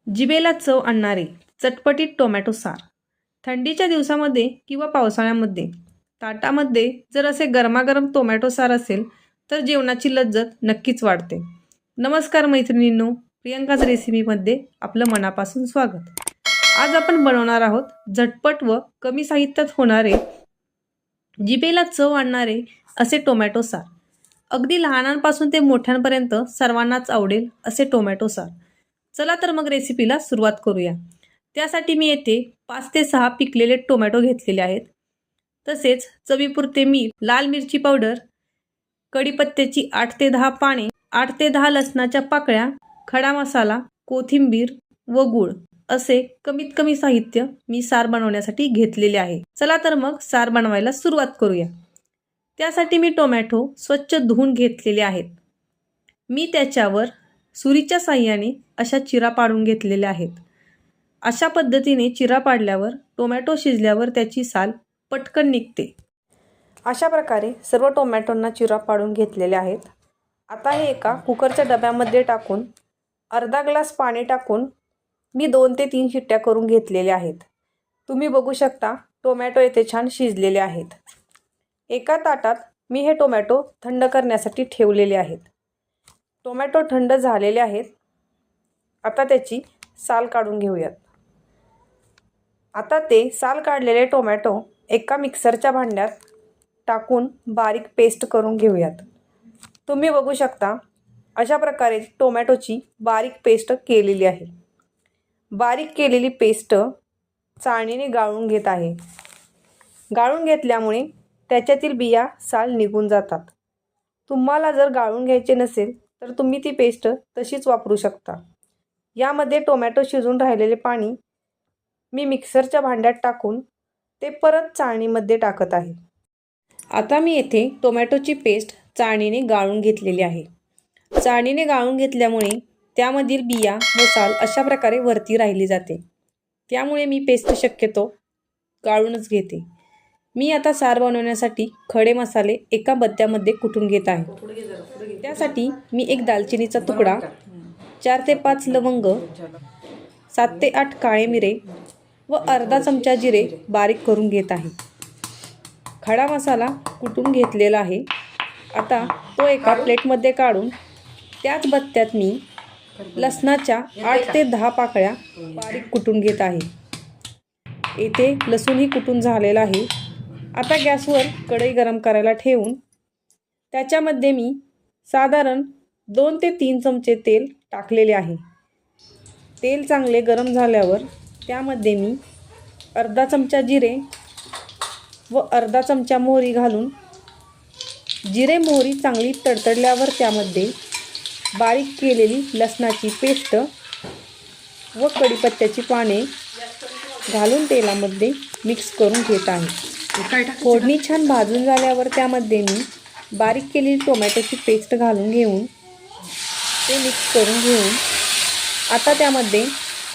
जिभेला चव आणणारे चटपटीत टोमॅटो सार. थंडीच्या दिवसामध्ये किंवा पावसाळ्यामध्ये ताटामध्ये जर असे गरमागरम टोमॅटो सार असेल तर जेवणाची लज्जत नक्कीच वाढते. नमस्कार मैत्रिणींनो, प्रियंकाच रेसिपीमध्ये आपलं मनापासून स्वागत. आज आपण बनवणार आहोत झटपट व कमी साहित्यात होणारे जिभेला चव आणणारे असे टोमॅटो सार. अगदी लहानांपासून ते मोठ्यांपर्यंत सर्वांनाच आवडेल असे टोमॅटो सार. चला तर मग रेसिपीला सुरुवात करूया. त्यासाठी मी येथे 5 ते 6 पिकलेले टोमॅटो घेतलेले आहेत. तसेच चवीपुरते मीठ, लाल मिरची पावडर, कढीपत्त्याची 8 ते 10 पाने, 8 ते 10 लसणाच्या पाकळ्या, खडा मसाला, कोथिंबीर व गूळ असे कमीत कमी साहित्य मी सार बनवण्यासाठी घेतलेले आहे. चला तर मग सार बनवायला सुरुवात करूया. त्यासाठी मी टोमॅटो स्वच्छ धुवून घेतलेले आहेत. मी त्याच्यावर सुरीच्या साहाय्याने अशा चिरा पाडून घेतलेल्या आहेत. अशा पद्धतीने चिरा पाडल्यावर टोमॅटो शिजल्यावर त्याची साल पटकन निघते. अशा प्रकारे सर्व टोमॅटोंना चिरा पाडून घेतलेले आहेत. आता हे एका कुकरच्या डब्यामध्ये टाकून अर्धा ग्लास पाणी टाकून मी 2 ते 3 शिट्ट्या करून घेतलेल्या आहेत. तुम्ही बघू शकता टोमॅटो येथे छान शिजलेले आहेत. एका ताटात मी हे टोमॅटो थंड करण्यासाठी ठेवलेले आहेत. टोमॅटो थंड झालेले आहेत. आता त्याची साल काढून घेऊयात. आता ते साल काढलेले टोमॅटो एका मिक्सरच्या भांड्यात टाकून बारीक पेस्ट करून घेऊयात. तुम्ही बघू शकता अशा प्रकारे टोमॅटोची बारीक पेस्ट केलेली आहे. बारीक केलेली पेस्ट चाळणीने गाळून घेत आहे. गाळून घेतल्यामुळे त्याच्यातील बिया साल निघून जातात. तुम्हाला जर गाळून घ्यायचे नसेल तर तुम्ही ती पेस्ट तशीच वापरू शकता. यामध्ये टोमॅटो शिजून राहिलेले पाणी मी मिक्सरच्या भांड्यात टाकून ते परत चाळणीमध्ये टाकत आहे. आता मी येथे टोमॅटोची पेस्ट चाळणीने गाळून घेतलेली आहे. चाळणीने गाळून घेतल्यामुळे त्यामधील बिया व साल अशा प्रकारे वरती राहिली जाते. त्यामुळे मी पेस्ट शक्यतो गाळूनच घेते. मी आता सार बनवण्यासाठी खडे मसाले एका बत्त्यामध्ये कुटून घेत आहे. त्यासाठी मी एक दालचिनीचा तुकडा, 4 ते 5 लवंग, 7 ते 8 काळे मिरे व अर्धा चमचा जिरे बारीक करून घेत आहे. खडा मसाला कुटून घेतलेला आहे. आता तो एका प्लेटमध्ये काढून त्याच बत्त्यात मी लसणाच्या 8 ते 10 पाकळ्या बारीक कुटून घेत आहे. येथे लसूणही कुटून झालेला आहे. आता गॅसवर कढई गरम करायला ठेवून त्याच्यामध्ये मी साधारण 2 ते 3 चमचे तेल टाकलेले आहे. तेल चांगले गरम झाल्यावर त्यामध्ये मी अर्धा चमचा जिरे व अर्धा चमचा मोहरी घालून जिरे मोहरी चांगली तडतडल्यावर त्यामध्ये बारीक केलेली लसणाची पेस्ट व कढीपत्त्याची पाने घालून तेलामध्ये मिक्स करून घेत आहे. फोडणी छान भाजून झाल्यावर त्यामध्ये मी बारीक केलेली टोमॅटोची पेस्ट घालून घेऊन ते मिक्स करून घेऊन आता त्यामध्ये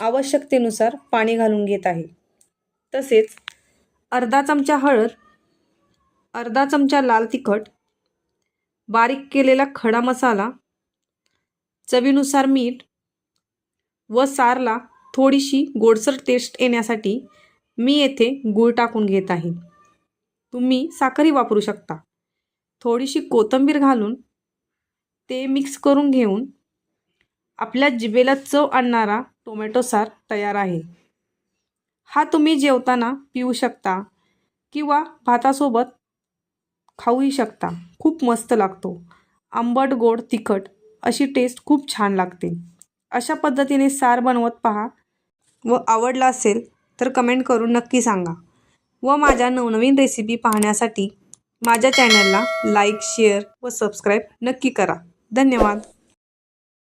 आवश्यकतेनुसार पाणी घालून घेत आहे. तसेच अर्धा चमचा हळद, अर्धा चमचा लाल तिखट, बारीक केलेला खडा मसाला, चवीनुसार मीठ व सारला थोडीशी गोडसर टेस्ट येण्यासाठी मी येथे गूळ टाकून घेत आहे. तुम्ही साखरही वापरू शकता. थोडीशी कोथिंबीर घालून ते मिक्स करून घेऊन आपल्या जिभेला चव आणणारा टोमॅटो सार तयार आहे. हा तुम्ही जेवताना पिऊ शकता किंवा भातासोबत खाऊही शकता. खूप मस्त लागतो. आंबट, गोड, तिखट अशी टेस्ट खूप छान लागते. अशा पद्धतीने सार बनवत पहा व आवडला असेल तर कमेंट करून नक्की सांगा. व माझ्या नवनवीन रेसिपी पाहण्यासाठी माझ्या चॅनलला लाईक, शेअर व सबस्क्राईब नक्की करा. धन्यवाद.